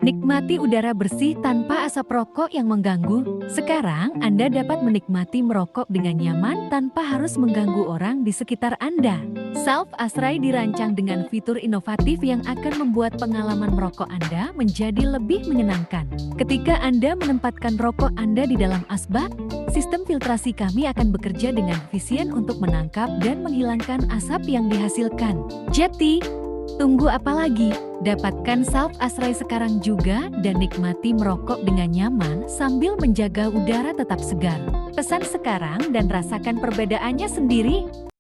Nikmati udara bersih tanpa asap rokok yang mengganggu. Sekarang Anda dapat menikmati merokok dengan nyaman tanpa harus mengganggu orang di sekitar Anda. Salv Asrai dirancang dengan fitur inovatif yang akan membuat pengalaman merokok Anda menjadi lebih menyenangkan. Ketika Anda menempatkan rokok Anda di dalam asbak, sistem filtrasi kami akan bekerja dengan efisien untuk menangkap dan menghilangkan asap yang dihasilkan. Jadi, tunggu apa lagi? Dapatkan Salv Asrai sekarang juga dan nikmati merokok dengan nyaman sambil menjaga udara tetap segar. Pesan sekarang dan rasakan perbedaannya sendiri.